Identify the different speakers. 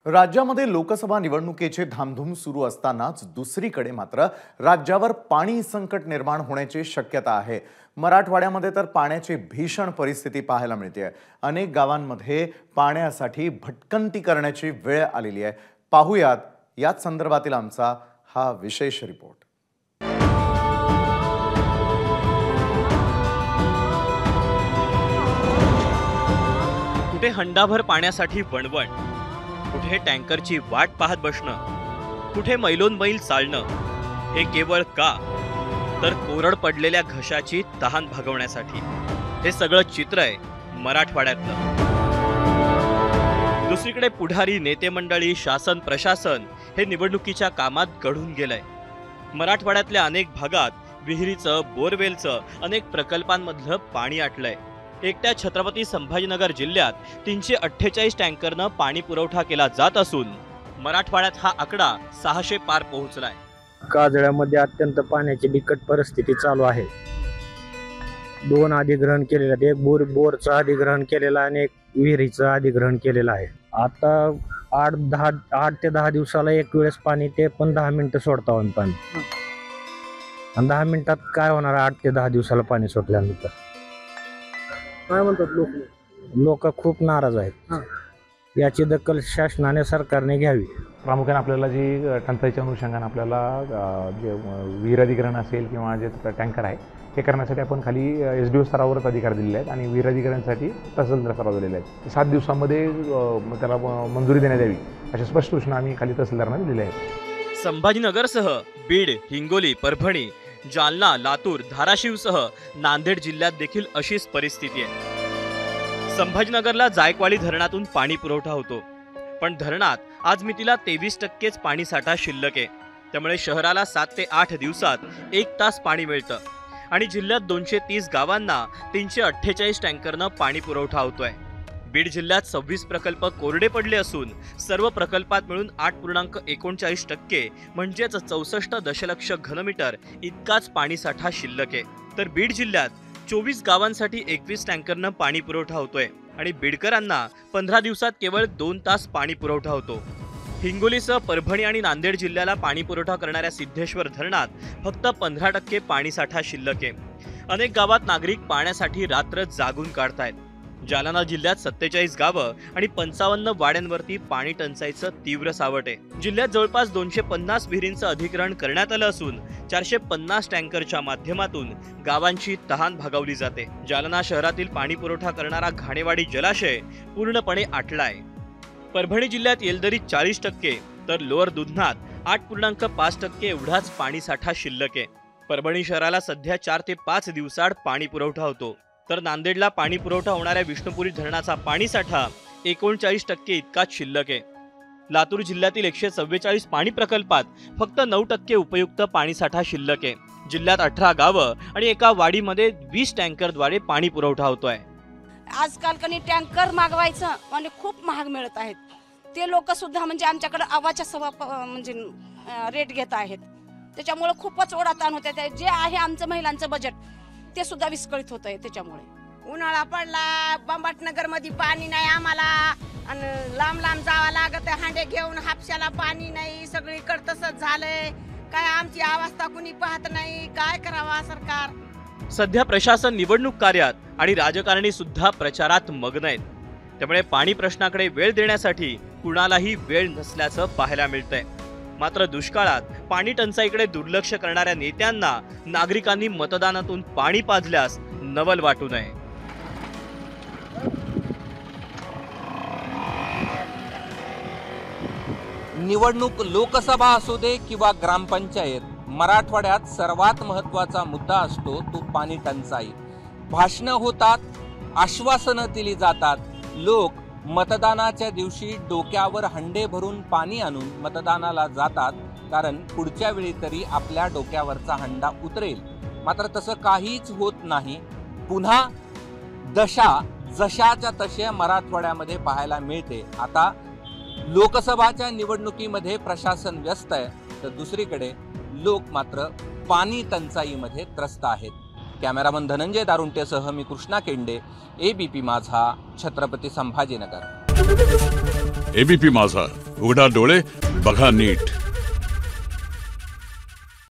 Speaker 1: राज्यामध्ये लोकसभा निवडणुकीची धामधूम सुरू असतानाच दुसरीकडे मात्र राज्यावर पाणी संकट निर्माण होण्याची शक्यता आहे। मराठवाड्यामध्ये तर पाण्याची भीषण परिस्थिती पाहायला मिळते। अनेक गावांमध्ये पाण्यासाठी भटकंती करण्याची वेळ आलेली आहे। पाहूयात याच संदर्भातील आमचा हा विशेष रिपोर्ट।
Speaker 2: कुठे हंडाभर पाण्यासाठी वणवण, कुठे टँकरची वाट पाहत बसणं, कुठे मैलोनमैल चालणं, हे केवळ का तर कोरड पडलेल्या घशाची तहान भागवण्यासाठी। हे सगळं चित्र आहे मराठवाड्यातलं। दुसरीकडे पुढारी, नेते मंडळी, शासन प्रशासन हे निवडणुकीच्या कामात गढून गेलंय। मराठवाड्यातल्या अनेक भागात विहिरीचं, बोरवेलचं, अनेक प्रकल्पांमधलं पाणी आटलंय। एकट्या छत्रपती संभाजीनगर जिल्ह्यात 348 टँकरनं पाणी पुरवठा केला जात असून मराठवाड्यात हा आकडा 600 पार पोहोचलाय।
Speaker 3: काजळ्यामध्ये अत्यंत पाण्याची बिकट परिस्थिती चालू आहे। 2 अधिग्रहण केलेले आहेत, एक बोरचं अधिग्रहण केलेलं आणि एक विहिरीचं अधिग्रहण केलेलं आहे। आता 8 ते 10 दिवसाला एक वेळेस पाणी, ते पण 10 मिनिटं सोडता पाणी। आणि 10 मिनिटात काय होणार? 8 ते 10 दिवसाला पाणी सोडल्यानंतर
Speaker 4: काय म्हणतात
Speaker 3: लोक खूप नाराज आहेत। याची दखल शासनाने, सरकारने घ्यावी।
Speaker 5: प्रामुख्याने आपल्याला जी टंचाईच्या अनुषंगाने आपल्याला जे विहीर अधिग्रहण असेल किंवा जे टँकर आहे हे करण्यासाठी आपण खाली SDO स्तरावरच अधिकार दिलेले आहेत आणि विहीर अधिग्रहणासाठी तहसीलदार स्तरावर दिलेले आहेत। 7 दिवसांमध्ये त्याला मंजुरी देण्यात यावी अशा स्पष्ट सूचना आम्ही खाली तहसीलदारांना दिलेल्या आहेत।
Speaker 2: संभाजीनगरसह बीड, हिंगोली, परभणी, जालना, लातूर, धाराशिवसह नांदेड जिल्ह्यात देखील अशीच परिस्थिती आहे। संभाजीनगरला जायकवाडी धरणातून पाणी पुरवठा होतो, पण धरणात आज मितीला 23% पाणी साठा शिल्लक आहे। त्यामुळे शहराला 7 ते 8 दिवसात 1 तास पाणी मिळतं आणि जिल्ह्यात 230 गावांना 348 टँकरनं पाणी पुरवठा होतोय। बीड जिल्ह्यात 26 प्रकल्प कोरडे पडले असून सर्व प्रकल्पात मिळून 8.39% म्हणजेच 64 दशलक्ष घनमीटर इतकाच पाणी साठा शिल्लक आहे। तर बीड जिल्ह्यात 24 गावांसाठी 21 टँकरनं पाणी पुरवठा होतोय आणि बीडकरांना 15 दिवसात केवळ 2 तास पाणी पुरवठा होतो। हिंगोलीसह परभणी आणि नांदेड जिल्ह्याला पाणी पुरवठा करणाऱ्या सिद्धेश्वर धरणात फक्त 15% पाणी साठा शिल्लक आहे। अनेक गावात नागरिक पाण्यासाठी रात्र जागून काढतायत। जालना जिल्ह्यात 47 गावं आणि 55 वाड्यांवरती पाणी टंचाईचं तीव्र सावट आहे। जिल्ह्यात जवळपास 250 विहिरींचं अधिग्रहण करण्यात आलं असून 450 टँकरच्या माध्यमातून गावांची तहान भागवली जाते। जालना शहरातील पाणी पुरवठा करणारा घाणेवाडी जलाशय पूर्णपणे आटलाय। परभणी जिल्ह्यात येलदरीत 40%, तर लोअर दुधनात 8.5% एवढाच पाणी साठा शिल्लक आहे। परभणी शहराला सध्या 4 ते 5 दिवसाआड पाणी पुरवठा होतो, तर नांदेडला पाणी पुरवठा होणाऱ्या विष्णुपुरी धरणाचा पाणी साठा 39% इतकाच शिल्लक आहे। लातूर जिल्ह्यातील 144 पाणी प्रकल्पात फक्त 9% उपयुक्त पाणी साठा शिल्लक आहे। जिल्ह्यात 18 गावं आणि एका वाडीमध्ये 20 टँकरद्वारे पाणी पुरवठा होतोय।
Speaker 6: आजकाल कनी टँकर मागवायचं म्हणजे खूप महाग मिळत आहेत। ते लोक सुद्धा म्हणजे आमच्याकडे आवाच्या सवा म्हणजे रेट घेत आहेत। त्याच्यामुळे खूपच ओढाताण होते। जे आहे आमचं महिलांचं बजेट ते सुद्धा विस्कळीत होत आहे। त्याच्यामुळे
Speaker 7: उन्हाळा पडला, बंबाटनगर मध्ये पाणी नाही आम्हाला आणि लांब लांब जावं लागत, हांडे घेऊन हापशाला पाणी नाही, सगळीकडे तसंच झालंय। काय आमची अवस्था कुणी पाहत नाही, काय करावा सरकार?
Speaker 2: सध्या प्रशासन निवडणूक कार्यात आणि राजकारणी सुद्धा प्रचारात मग्न आहेत। त्यामुळे पाणी प्रश्नाकडे वेळ देण्यासाठी कुणालाही वेळ नसल्याचं पाहायला मिळतंय। मात्र दुष्काळात पाणी टंचाईकडे दुर्लक्ष करणाऱ्या नेत्यांना नागरिकांनी मतदानातून पाणी पाजल्यास नवल वाटू नये।
Speaker 8: निवडणूक लोकसभा असू दे किंवा ग्रामपंचायत, मराठवाड्यात सर्वात महत्त्वाचा मुद्दा असतो तो पाणी टंचाई। भाषणं होतात, आश्वासनं दिली जातात, लोक मतदानाच्या दिवशी डोक्यावर हंडे भरून पाणी आणून मतदानाला जातात, कारण पुढच्या वेळी तरी आपल्या डोक्यावरचा हंडा उतरेल। मात्र तसं काहीच होत नाही। पुन्हा दशा जशाच्या तशा मराठवाड्यामध्ये पाहायला मिळते। आता लोकसभाच्या निवडणुकीमध्ये प्रशासन व्यस्त आहे, तर दुसरीकडे लोक मात्र पाणी टंचाईमध्ये त्रस्त आहेत। कॅमेरामन धनंजय दारुंटेसह मी कृष्णा केंडे, ABP माझा, छत्रपती संभाजीनगर।
Speaker 9: ABP माझा, उघडा डोळे बघा नीट.